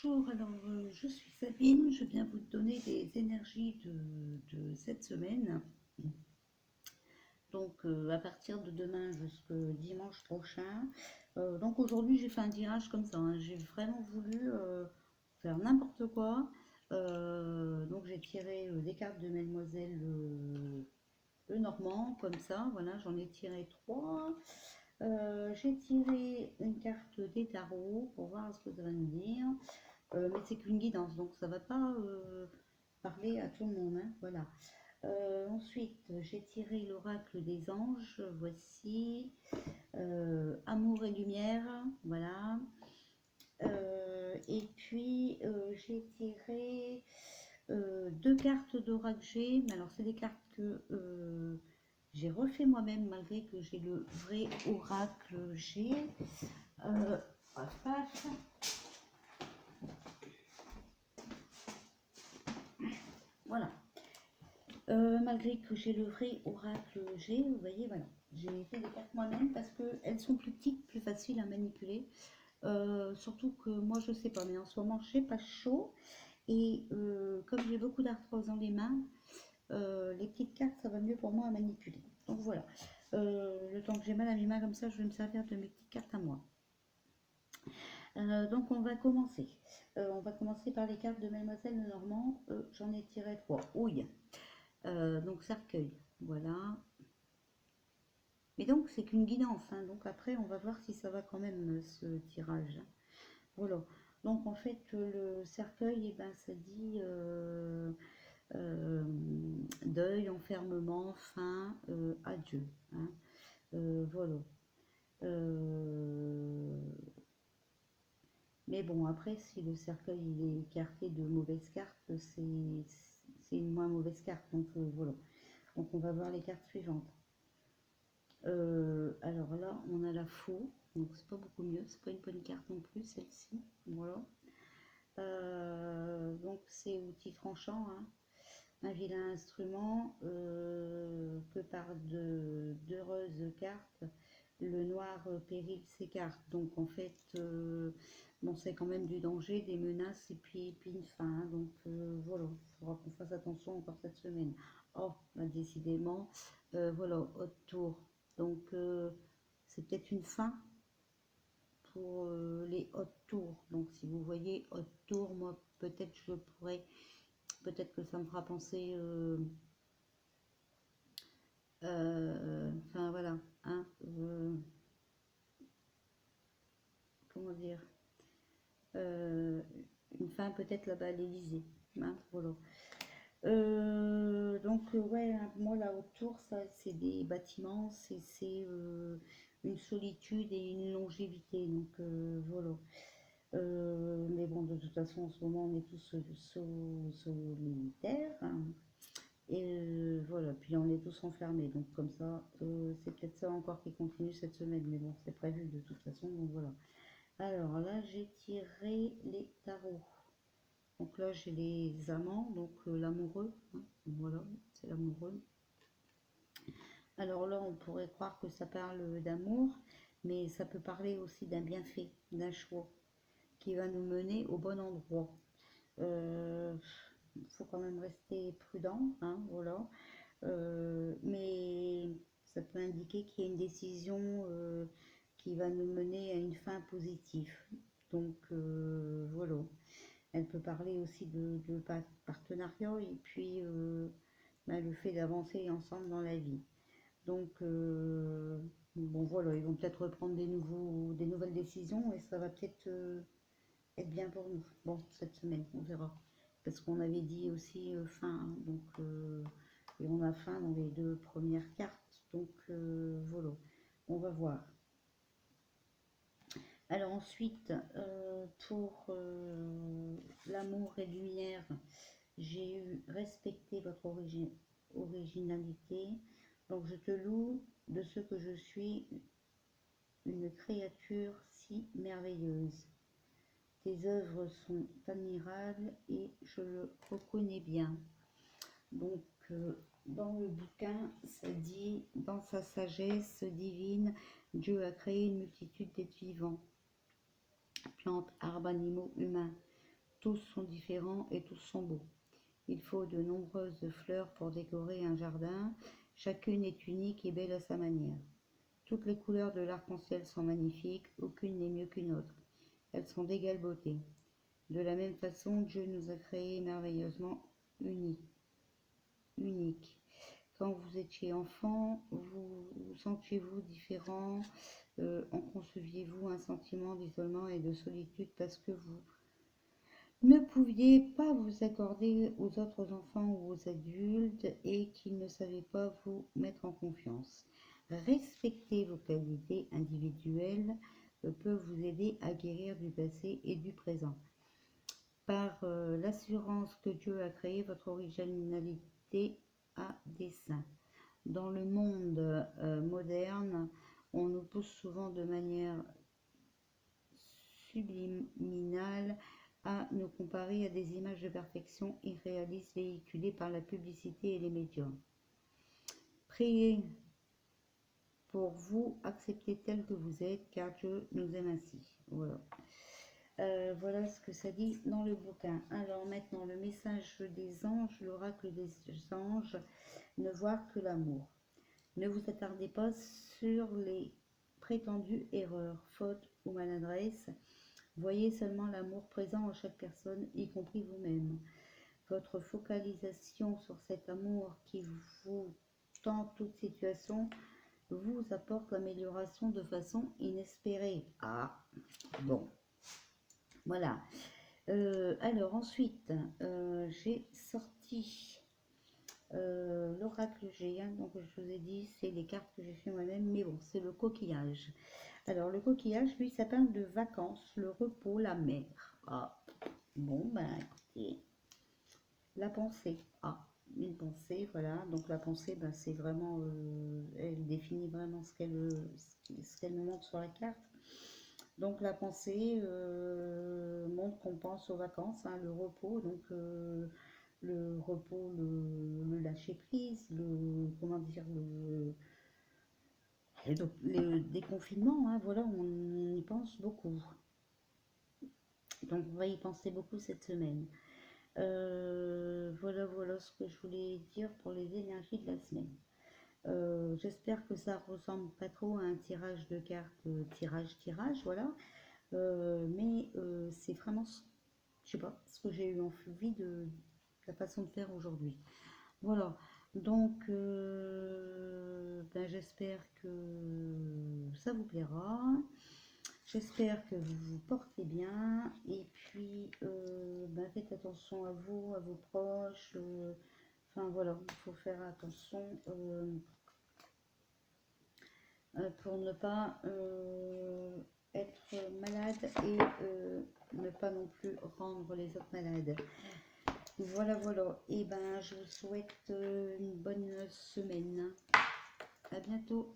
Bonjour, alors je suis Sabine, je viens vous donner des énergies de cette semaine. Donc à partir de demain jusqu'au dimanche prochain. Donc aujourd'hui j'ai fait un tirage comme ça, hein. J'ai vraiment voulu faire n'importe quoi. Donc j'ai tiré des cartes de Mademoiselle Lenormand, comme ça, voilà, j'en ai tiré trois. J'ai tiré une carte des tarots pour voir ce que ça va nous dire. Mais c'est qu'une guidance, donc ça va pas parler à tout le monde, hein, voilà. Ensuite, j'ai tiré l'oracle des anges, voici. Amour et lumière, voilà. Et puis, j'ai tiré deux cartes d'oracle G, mais alors c'est des cartes que j'ai refait moi-même, malgré que j'ai le vrai oracle G. Paf, paf. Voilà. Malgré que j'ai le vrai oracle G, vous voyez, voilà. J'ai fait des cartes moi-même parce qu'elles sont plus petites, plus faciles à manipuler. Surtout que moi, je sais pas, mais en ce moment, j'ai pas chaud. Et comme j'ai beaucoup d'arthrose dans les mains, les petites cartes, ça va mieux pour moi à manipuler. Donc voilà. Le temps que j'ai mal à mes mains comme ça, je vais me servir de mes petites cartes à moi. Donc on va commencer. On va commencer par les cartes de Mademoiselle Lenormand. J'en ai tiré trois. Ouille. Donc cercueil, voilà. Mais donc c'est qu'une guidance, hein. Donc après on va voir si ça va quand même ce tirage. Voilà. Donc en fait le cercueil, eh ben, ça dit deuil, enfermement, fin, adieu, hein. Voilà. Mais bon, après, si le cercueil il est écarté de mauvaises cartes, c'est une moins mauvaise carte. Donc voilà. Donc on va voir les cartes suivantes. Alors là, on a la faux, donc c'est pas beaucoup mieux, c'est pas une bonne carte non plus, celle-ci. Voilà. Donc c'est outil tranchant, hein. Un vilain instrument que par d'heureuses cartes, le noir péril s'écarte. Donc en fait, bon, c'est quand même du danger, des menaces et puis une fin, hein. Donc voilà, il faudra qu'on fasse attention encore cette semaine. Oh, bah, décidément, voilà, haute tour. Donc c'est peut-être une fin pour les hautes tours. Donc si vous voyez haute tour, moi peut-être je pourrais, peut-être que ça me fera penser, enfin voilà, hein, comment dire, euh, une fin peut-être là-bas à l'Élysée, hein, voilà. Donc ouais, hein, moi là autour, ça c'est des bâtiments, c'est une solitude et une longévité, donc voilà. Mais bon, de toute façon, en ce moment, on est tous solitaires, hein. Et voilà, puis on est tous enfermés, donc comme ça, c'est peut-être ça encore qui continue cette semaine, mais bon, c'est prévu de toute façon, donc voilà. Alors là, j'ai tiré les tarots. Donc là, j'ai les amants, donc l'amoureux, hein, voilà, c'est l'amoureux. Alors là, on pourrait croire que ça parle d'amour, mais ça peut parler aussi d'un bienfait, d'un choix qui va nous mener au bon endroit. Il faut quand même rester prudent, hein, voilà. Mais ça peut indiquer qu'il y a une décision qui va nous mener à une fin positive. Donc voilà. Elle peut parler aussi de partenariat et puis ben, le fait d'avancer ensemble dans la vie. Donc bon voilà, ils vont peut-être reprendre des nouvelles décisions et ça va peut-être être bien pour nous. Bon, cette semaine, on verra. Parce qu'on avait dit aussi fin, hein. Donc et on a fin dans les deux premières cartes. Donc voilà, on va voir. Alors ensuite, pour l'amour et lumière, j'ai eu respecté votre originalité. Donc je te loue de ce que je suis une créature si merveilleuse. Tes œuvres sont admirables et je le reconnais bien. Donc, dans le bouquin, ça dit, dans sa sagesse divine, Dieu a créé une multitude d'êtres vivants, plantes, arbres, animaux, humains. Tous sont différents et tous sont beaux. Il faut de nombreuses fleurs pour décorer un jardin. Chacune est unique et belle à sa manière. Toutes les couleurs de l'arc-en-ciel sont magnifiques, aucune n'est mieux qu'une autre. Elles sont d'égale beauté. De la même façon, Dieu nous a créés merveilleusement uniques. Quand vous étiez enfant, vous sentiez-vous différent, en conceviez-vous un sentiment d'isolement et de solitude parce que vous ne pouviez pas vous accorder aux autres enfants ou aux adultes et qu'ils ne savaient pas vous mettre en confiance. Respecter vos qualités individuelles peut vous aider à guérir du passé et du présent. Par l'assurance que Dieu a créé votre originalité à dessein. Dans le monde moderne, on nous pousse souvent de manière subliminale à nous comparer à des images de perfection irréalistes véhiculées par la publicité et les médias. Priez pour vous, acceptez tel que vous êtes, car Dieu nous aime ainsi. Voilà. Voilà ce que ça dit dans le bouquin. Alors maintenant, le message des anges, l'oracle des anges, ne voir que l'amour. Ne vous attardez pas sur les prétendues erreurs, fautes ou maladresses. Voyez seulement l'amour présent en chaque personne, y compris vous-même. Votre focalisation sur cet amour qui vous tend toute situation vous apporte l'amélioration de façon inespérée. Ah, bon. Voilà. Alors ensuite, j'ai sorti l'oracle géant. Donc je vous ai dit, c'est les cartes que j'ai fait moi-même, mais bon, c'est le coquillage. Alors le coquillage, lui, ça parle de vacances, le repos, la mer. Ah, bon, ben écoutez, la pensée. Ah, une pensée, voilà. Donc la pensée, ben, c'est vraiment, elle définit vraiment ce qu'elle nous montre sur la carte. Donc la pensée montre qu'on pense aux vacances, hein, le repos, donc le repos, le lâcher prise, le comment dire, le déconfinement, hein, voilà, on y pense beaucoup. Donc on va y penser beaucoup cette semaine. Voilà ce que je voulais dire pour les énergies de la semaine. J'espère que ça ressemble pas trop à un tirage de cartes, tirage, voilà. Mais c'est vraiment, je sais pas, ce que j'ai eu envie de la façon de faire aujourd'hui. Voilà, donc ben, j'espère que ça vous plaira. J'espère que vous vous portez bien. Et puis, ben, faites attention à vous, à vos proches. Enfin voilà, il faut faire attention pour ne pas être malade et ne pas non plus rendre les autres malades. Voilà. Et ben, je vous souhaite une bonne semaine. À bientôt.